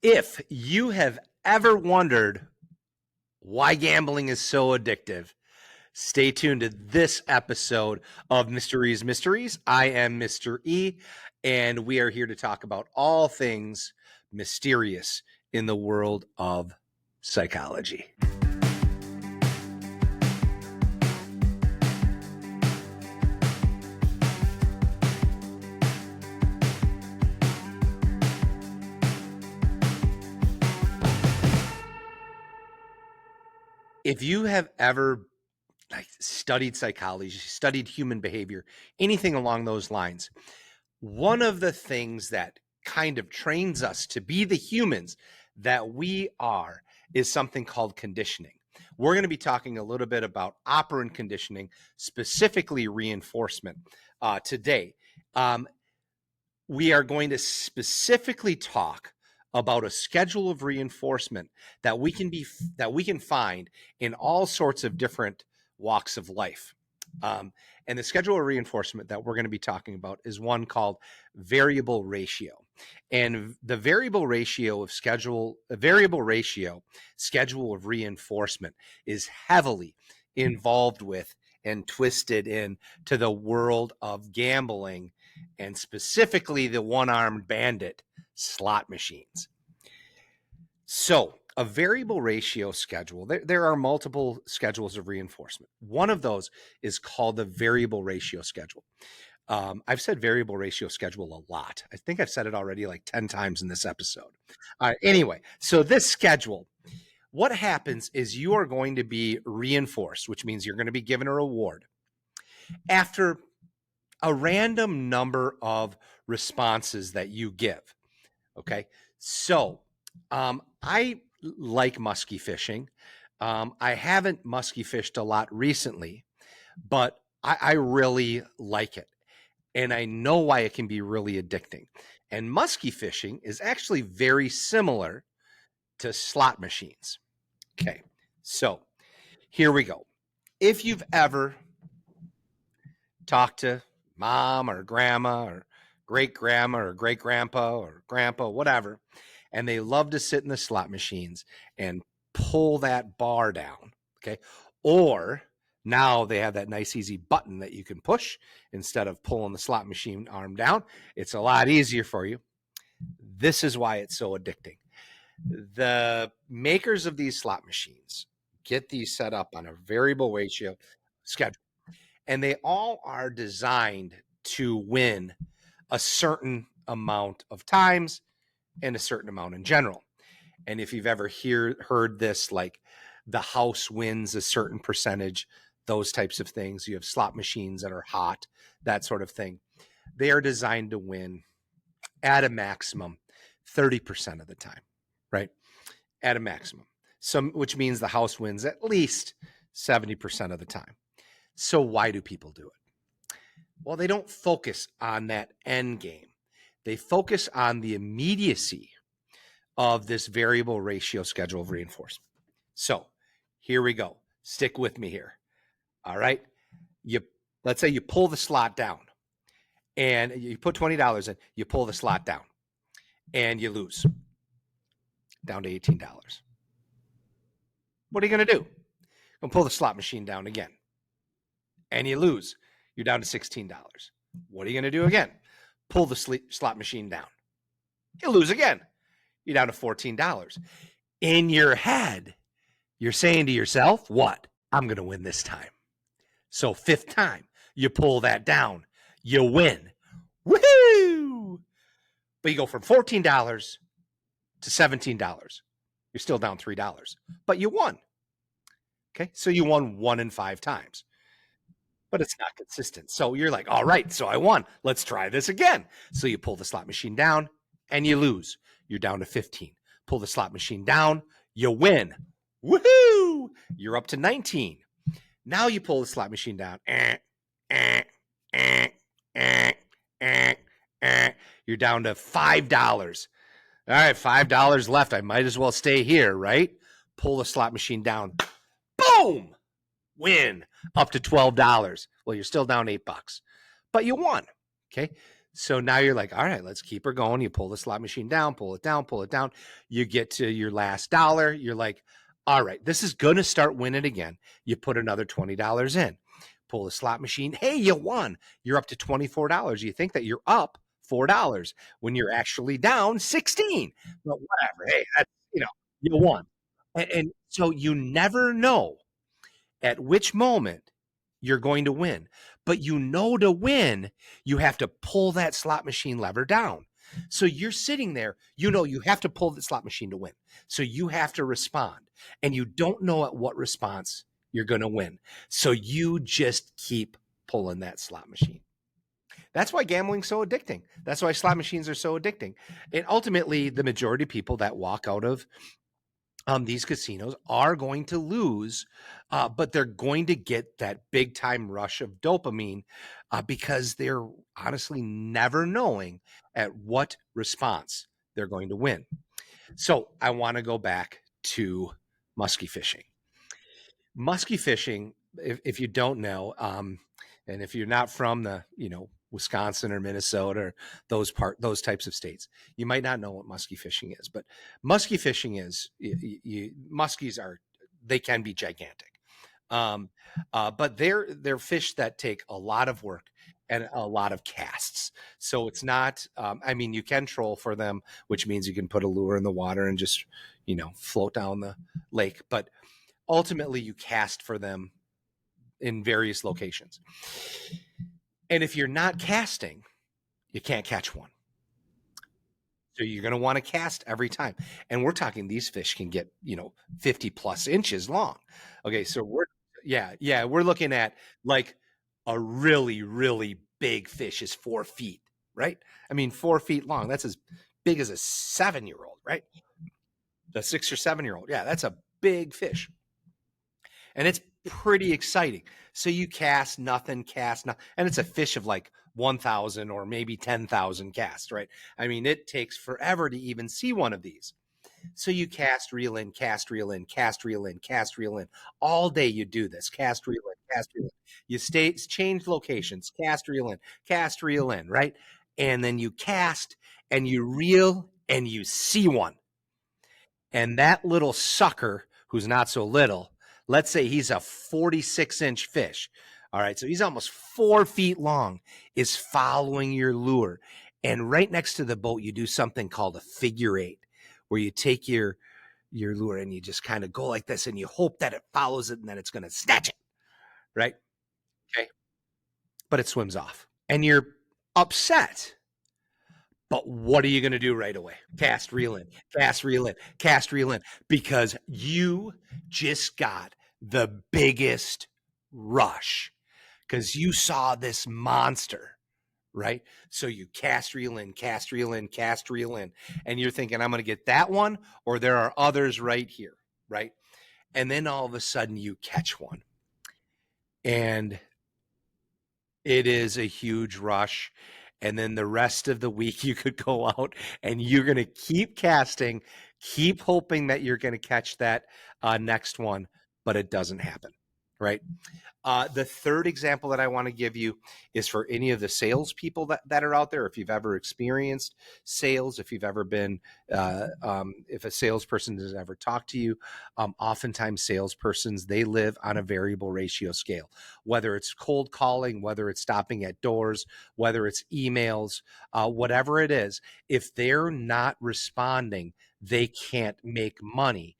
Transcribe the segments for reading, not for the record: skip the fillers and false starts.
If you have ever wondered why gambling is so addictive, stay tuned to this episode of MysterE's Mysteries. I am Mr. E, and we are here to talk about all things mysterious in the world of psychology. If you have ever studied psychology, studied human behavior, anything along those lines, one of the things that kind of trains us to be the humans that we are is something called conditioning. We're going to be talking a little bit about operant conditioning, specifically reinforcement, today. We are going to specifically talk about a schedule of reinforcement that we can find in all sorts of different walks of life. And the schedule of reinforcement that we're going to be talking about is one called variable ratio. And the variable ratio schedule of reinforcement is heavily involved with and twisted into the world of gambling, and specifically the one-armed bandit slot machines. So a variable ratio schedule, there are multiple schedules of reinforcement. One of those is called the variable ratio schedule. I've said variable ratio schedule a lot. I think I've said it already like 10 times in this episode. Anyway, so this schedule, what happens is you are going to be reinforced, which means you're going to be given a reward after a random number of responses that you give. Okay. So, I like musky fishing. I haven't musky fished a lot recently, but I really like it. And I know why it can be really addicting. And musky fishing is actually very similar to slot machines. Okay. So here we go. If you've ever talked to mom or grandma or great grandma or great grandpa or grandpa, whatever, and they love to sit in the slot machines and pull that bar down, okay? Or now they have that nice easy button that you can push instead of pulling the slot machine arm down. It's a lot easier for you. This is why it's so addicting. The makers of these slot machines get these set up on a variable ratio schedule, and they all are designed to win a certain amount of times and a certain amount in general. And if you've ever heard this, like the house wins a certain percentage, those types of things, you have slot machines that are hot, that sort of thing. They are designed to win at a maximum 30% of the time, right? At a maximum. Which means the house wins at least 70% of the time. So why do people do it? Well, they don't focus on that end game. They focus on the immediacy of this variable ratio schedule of reinforcement. So here we go. Stick with me here. All right. Let's say you pull the slot down and you put $20 in, you pull the slot down and you lose down to $18. What are you going to do? You're going to pull the slot machine down again and you lose. You're down to $16. What are you going to do again? Pull the slot machine down. You lose again. You're down to $14. In your head, you're saying to yourself, what? I'm going to win this time. So fifth time, you pull that down. You win. Woohoo! But you go from $14 to $17. You're still down $3, but you won. Okay, so you won 1 in 5 times. But it's not consistent. So you're like, all right, so I won. Let's try this again. So you pull the slot machine down and you lose. You're down to 15. Pull the slot machine down, you win. Woohoo! You're up to 19. Now you pull the slot machine down. You're down to $5. All right, $5 left. I might as well stay here, right? Pull the slot machine down. Boom! Win up to $12. Well, you're still down $8, but you won. Okay. So now you're like, all right, let's keep her going. You pull the slot machine down, pull it down, pull it down. You get to your last dollar. You're like, all right, this is going to start winning again. You put another $20 in, pull the slot machine. Hey, you won. You're up to $24. You think that you're up $4 when you're actually down 16. But whatever. Hey, that's, you won. And so you never know at which moment you're going to win. But to win, you have to pull that slot machine lever down. So you're sitting there, you have to pull the slot machine to win. So you have to respond. And you don't know at what response you're going to win. So you just keep pulling that slot machine. That's why gambling's so addicting. That's why slot machines are so addicting. And ultimately, the majority of people that walk out of these casinos are going to lose, but they're going to get that big time rush of dopamine because they're honestly never knowing at what response they're going to win. So I want to go back to musky fishing. Musky fishing, if you don't know, and if you're not from the Wisconsin or Minnesota or those types of states, you might not know what musky fishing is. But musky fishing is muskies they can be gigantic, but they're fish that take a lot of work and a lot of casts. So it's not. I mean, you can troll for them, which means you can put a lure in the water and just float down the lake, but ultimately you cast for them in various locations. And if you're not casting, you can't catch one. So you're going to want to cast every time. And we're talking these fish can get, 50 plus inches long. Okay. So we're looking at like a really, really big fish is 4 feet, right? I mean, 4 feet long. That's as big as a 7-year-old, right? The 6 or 7-year-old. Yeah. That's a big fish. And it's pretty exciting. So you cast nothing, and it's a fish of like 1,000 or maybe 10,000 casts, right? I mean, it takes forever to even see one of these. So you cast, reel in, cast, reel in, cast, reel in, cast, reel in. All day you do this, cast, reel in, cast, reel in. You change locations, cast, reel in, right? And then you cast and you reel and you see one. And that little sucker, who's not so little, let's say he's a 46-inch fish. All right, so he's almost 4 feet long, is following your lure. And right next to the boat, you do something called a figure eight, where you take your lure and you just kind of go like this, and you hope that it follows it and then it's going to snatch it, right? Okay. But it swims off. And you're upset. But what are you going to do right away? Cast, reel in, cast, reel in, cast, reel in, because you just got the biggest rush because you saw this monster, right? So you cast, reel in, cast, reel in, cast, reel in, and you're thinking, I'm going to get that one, or there are others right here, right? And then all of a sudden you catch one. And it is a huge rush. And then the rest of the week, you could go out and you're going to keep casting, keep hoping that you're going to catch that next one, but it doesn't happen, right? The third example that I want to give you is for any of the salespeople that are out there. If you've ever experienced sales, if you've ever been, if a salesperson has ever talked to you, oftentimes salespersons, they live on a variable ratio scale, whether it's cold calling, whether it's stopping at doors, whether it's emails, whatever it is. If they're not responding, they can't make money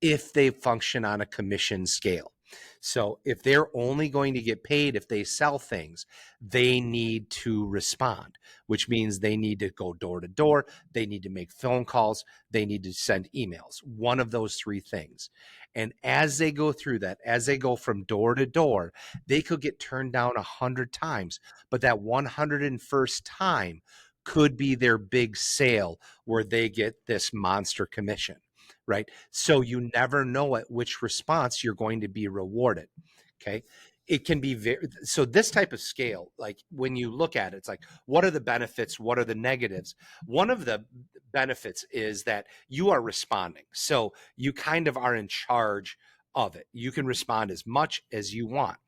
if they function on a commission scale. So if they're only going to get paid if they sell things, they need to respond, which means they need to go door to door. They need to make phone calls. They need to send emails, one of those three things. And as they go through that, as they go from door to door, they could get turned down 100 times, but that 101st time could be their big sale where they get this monster commission. Right. So you never know at which response you're going to be rewarded. Okay. It can be so this type of scale, like when you look at it, it's like, what are the benefits? What are the negatives? One of the benefits is that you are responding. So you kind of are in charge of it. You can respond as much as you want.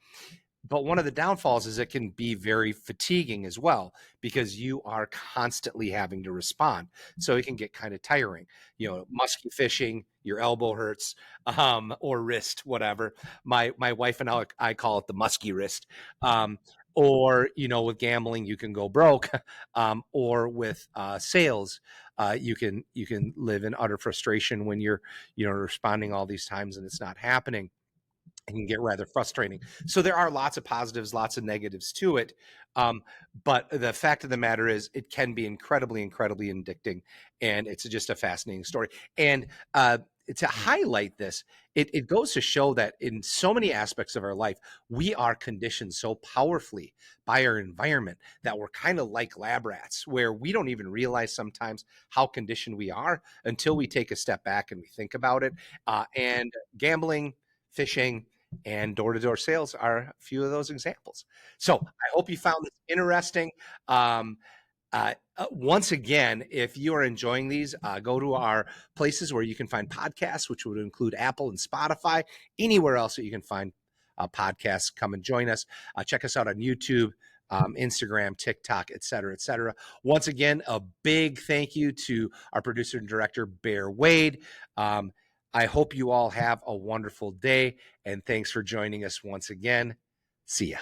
But one of the downfalls is it can be very fatiguing as well because you are constantly having to respond. So it can get kind of tiring. Musky fishing, your elbow hurts, or wrist, whatever. My wife and I call it the musky wrist. Or with gambling, you can go broke, or with sales, you can live in utter frustration when you're responding all these times and it's not happening. It can get rather frustrating. So there are lots of positives, lots of negatives to it. Um, but the fact of the matter is, it can be incredibly, incredibly addicting, and it's just a fascinating story. And to highlight this, it goes to show that in so many aspects of our life, we are conditioned so powerfully by our environment that we're kind of like lab rats, where we don't even realize sometimes how conditioned we are until we take a step back and we think about it. And gambling, fishing, and door-to-door sales are a few of those examples. So I hope you found this interesting. Once again, if you are enjoying these, go to our places where you can find podcasts, which would include Apple and Spotify, anywhere else that you can find podcasts. Come and join us. Check us out on YouTube, Instagram, TikTok, et cetera, et cetera. Once again, a big thank you to our producer and director, Bear Wade. I hope you all have a wonderful day, and thanks for joining us once again. See ya.